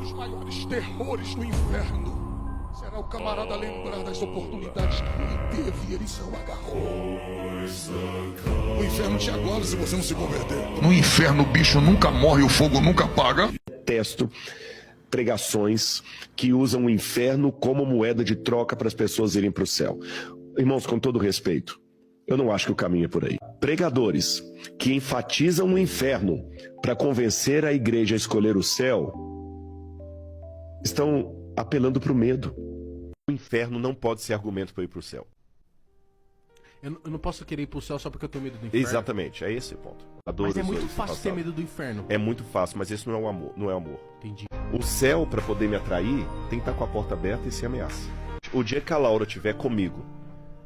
dos maiores terrores do inferno será o camarada lembrar das oportunidades que ele teve e ele não agarrou. O inferno te aguarda se você não se converter. No inferno o bicho nunca morre, o fogo nunca apaga. Detesto pregações que usam o inferno como moeda de troca para as pessoas irem para o céu. Irmãos, com todo respeito, eu não acho que o caminho é por aí. Pregadores que enfatizam o inferno para convencer a igreja a escolher o céu estão apelando para o medo. O inferno não pode ser argumento para ir para o céu. Eu não posso querer ir pro céu só porque eu tenho medo do inferno. Exatamente, é esse o ponto. Mas é muito fácil ter medo do inferno. É muito fácil, mas esse não é o amor. Não é amor. Entendi. O céu, para poder me atrair, tem que estar com a porta aberta e sem ameaça. O dia que a Laura estiver comigo,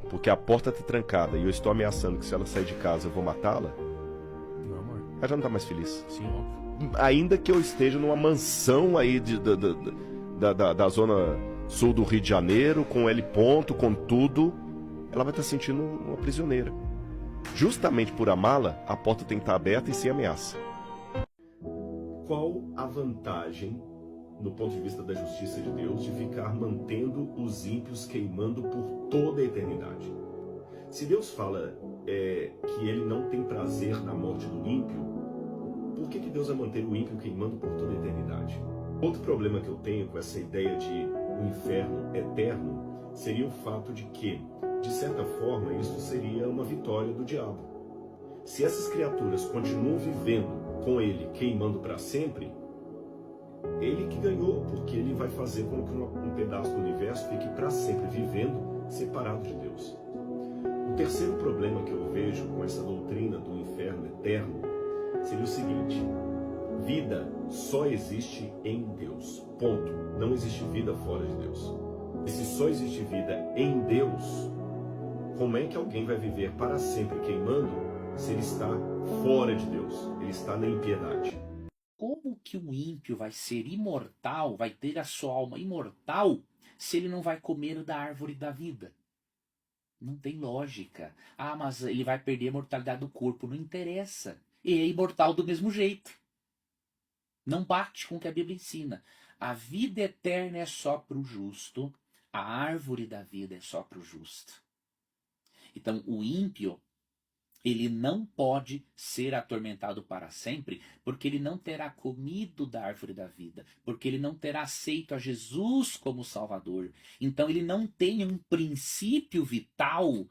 porque a porta está trancada e eu estou ameaçando que se ela sair de casa eu vou matá-la, Não, amor. ela já não está mais feliz. Sim, óbvio. Ainda que eu esteja numa mansão aí da zona sul do Rio de Janeiro, com L ponto, com tudo, ela vai estar se sentindo uma prisioneira. Justamente por amá-la, a porta tem que estar aberta e sem ameaça. Qual a vantagem, no ponto de vista da justiça de Deus, de ficar mantendo os ímpios queimando por toda a eternidade? Se Deus fala que ele não tem prazer na morte do ímpio, por que Deus vai manter o ímpio queimando por toda a eternidade? Outro problema que eu tenho com essa ideia de um inferno eterno seria o fato de que, de certa forma, isso seria uma vitória do diabo. Se essas criaturas continuam vivendo com ele, queimando para sempre, ele que ganhou, porque ele vai fazer com que um pedaço do universo fique para sempre vivendo separado de Deus. O terceiro problema que eu vejo com essa doutrina do inferno eterno seria o seguinte: vida só existe em Deus, ponto. Não existe vida fora de Deus. E se só existe vida em Deus, como é que alguém vai viver para sempre queimando se ele está fora de Deus? Ele está na impiedade. Como que um ímpio vai ser imortal, vai ter a sua alma imortal, se ele não vai comer da árvore da vida? Não tem lógica. Ah, mas ele vai perder a mortalidade do corpo. Não interessa. Ele é imortal do mesmo jeito. Não bate com o que a Bíblia ensina. A vida eterna é só para o justo. A árvore da vida é só para o justo. Então, o ímpio, ele não pode ser atormentado para sempre, porque ele não terá comido da árvore da vida, porque ele não terá aceito a Jesus como Salvador. Então, ele não tem um princípio vital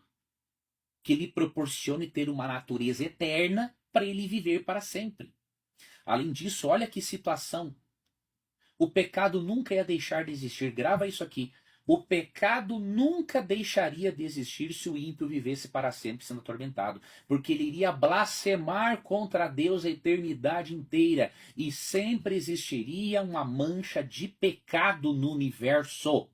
que lhe proporcione ter uma natureza eterna para ele viver para sempre. Além disso, olha que situação. O pecado nunca ia deixar de existir. Grava isso aqui. O pecado nunca deixaria de existir se o ímpio vivesse para sempre sendo atormentado, porque ele iria blasfemar contra Deus a eternidade inteira e sempre existiria uma mancha de pecado no universo.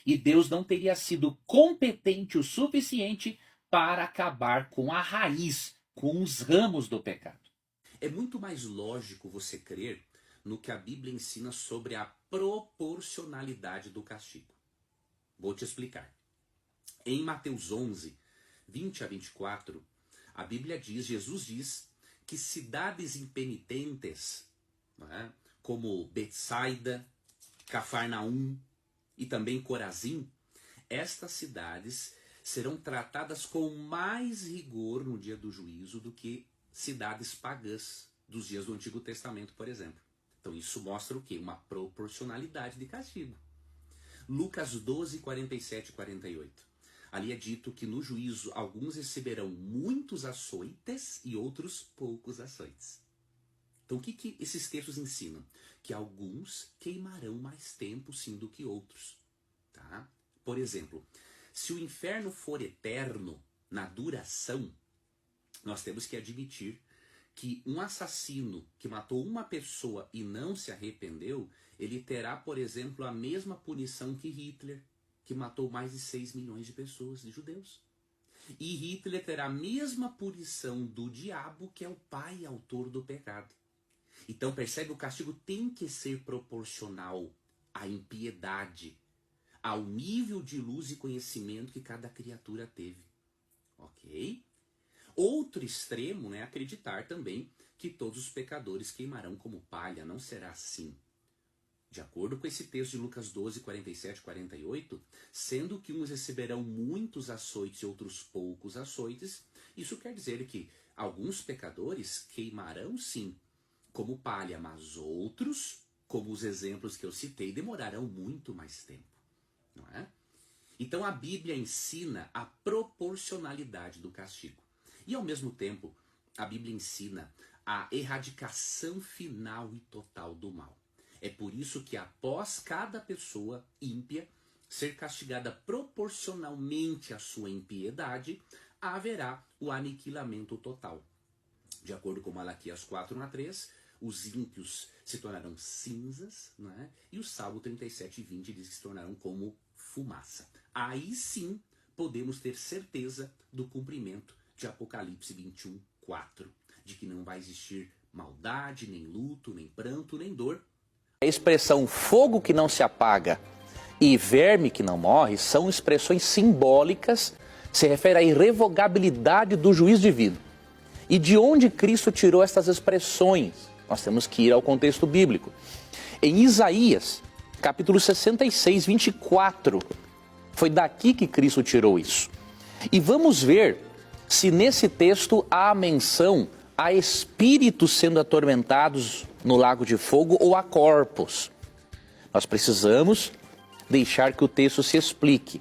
E Deus não teria sido competente o suficiente para acabar com a raiz, com os ramos do pecado. É muito mais lógico você crer no que a Bíblia ensina sobre a proporcionalidade do castigo. Vou te explicar. Em Mateus 11, 20 a 24, a Bíblia diz, Jesus diz, que cidades impenitentes, né, como Betsaida, Cafarnaum e também Corazim, estas cidades serão tratadas com mais rigor no dia do juízo do que cidades pagãs dos dias do Antigo Testamento, por exemplo. Então isso mostra o quê? Uma proporcionalidade de castigo. Lucas 12, 47 e 48. Ali é dito que no juízo alguns receberão muitos açoites e outros poucos açoites. Então o que esses textos ensinam? Que alguns queimarão mais tempo sim do que outros. Tá? Por exemplo, se o inferno for eterno na duração, nós temos que admitir que um assassino que matou uma pessoa e não se arrependeu, ele terá, por exemplo, a mesma punição que Hitler, que matou mais de 6 milhões de pessoas, de judeus. E Hitler terá a mesma punição do diabo, que é o pai e autor do pecado. Então, percebe, o castigo tem que ser proporcional à impiedade, ao nível de luz e conhecimento que cada criatura teve. Ok? Outro extremo é acreditar também que todos os pecadores queimarão como palha. Não será assim. De acordo com esse texto de Lucas 12, 47 e 48, sendo que uns receberão muitos açoites e outros poucos açoites, isso quer dizer que alguns pecadores queimarão sim como palha, mas outros, como os exemplos que eu citei, demorarão muito mais tempo, não é? Então a Bíblia ensina a proporcionalidade do castigo. E ao mesmo tempo, a Bíblia ensina a erradicação final e total do mal. É por isso que após cada pessoa ímpia ser castigada proporcionalmente à sua impiedade, haverá o aniquilamento total. De acordo com Malaquias 4:3, os ímpios se tornarão cinzas, né? E o Salmo 37:20 diz que se tornarão como fumaça. Aí sim podemos ter certeza do cumprimento de Apocalipse 21:4, de que não vai existir maldade, nem luto, nem pranto, nem dor. A expressão fogo que não se apaga e verme que não morre são expressões simbólicas, se refere à irrevogabilidade do juízo divino. E de onde Cristo tirou essas expressões? Nós temos que ir ao contexto bíblico. Em Isaías, capítulo 66, 24, foi daqui que Cristo tirou isso. E vamos ver se nesse texto há menção a espíritos sendo atormentados no lago de fogo ou a corpos. Nós precisamos deixar que o texto se explique.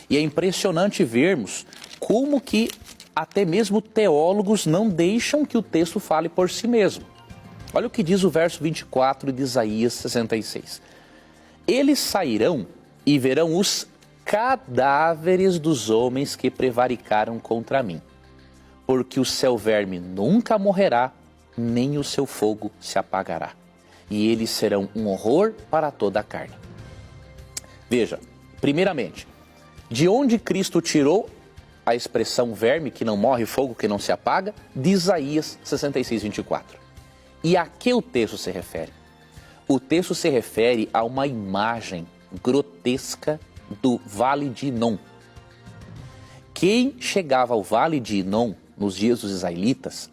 E é impressionante vermos como que até mesmo teólogos não deixam que o texto fale por si mesmo. Olha o que diz o verso 24 de Isaías 66. Eles sairão e verão os cadáveres dos homens que prevaricaram contra mim, porque o seu verme nunca morrerá, nem o seu fogo se apagará, e eles serão um horror para toda a carne. Veja, primeiramente, de onde Cristo tirou a expressão verme que não morre, fogo que não se apaga? De Isaías 66, 24. E a que o texto se refere? O texto se refere a uma imagem grotesca do Vale de Inom. Quem chegava ao Vale de Inom nos dias dos israelitas,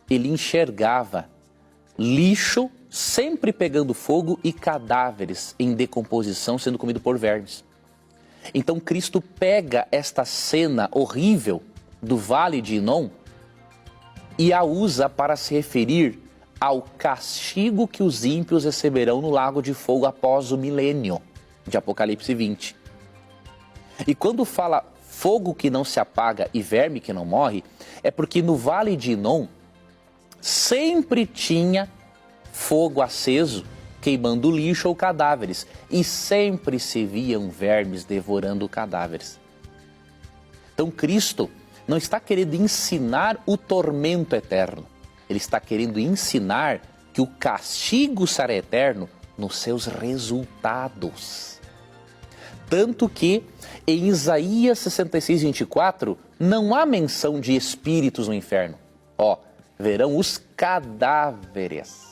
ele enxergava lixo sempre pegando fogo e cadáveres em decomposição sendo comido por vermes. Então Cristo pega esta cena horrível do Vale de Inom e a usa para se referir ao castigo que os ímpios receberão no lago de fogo após o milênio, de Apocalipse 20. E quando fala fogo que não se apaga e verme que não morre, é porque no Vale de Inom sempre tinha fogo aceso, queimando lixo ou cadáveres, e sempre se viam vermes devorando cadáveres. Então Cristo não está querendo ensinar o tormento eterno, ele está querendo ensinar que o castigo será eterno nos seus resultados. Tanto que em Isaías 66, 24, não há menção de espíritos no inferno. Verão os cadáveres.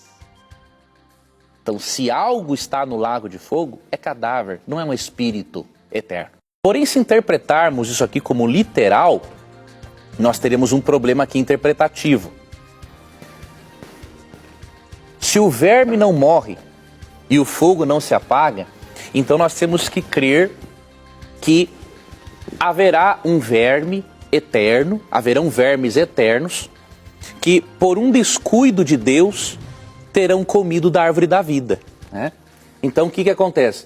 Então, se algo está no lago de fogo, é cadáver, não é um espírito eterno. Porém, se interpretarmos isso aqui como literal, nós teremos um problema aqui interpretativo. Se o verme não morre e o fogo não se apaga, então nós temos que crer que haverá um verme eterno, haverão vermes eternos, que por um descuido de Deus terão comido da árvore da vida, né? Então o que acontece?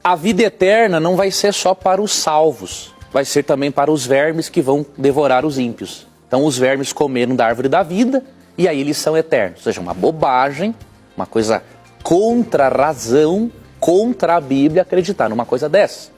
A vida eterna não vai ser só para os salvos, vai ser também para os vermes que vão devorar os ímpios. Então os vermes comeram da árvore da vida e aí eles são eternos. Ou seja, uma bobagem, uma coisa contra a razão, contra a Bíblia acreditar numa coisa dessa.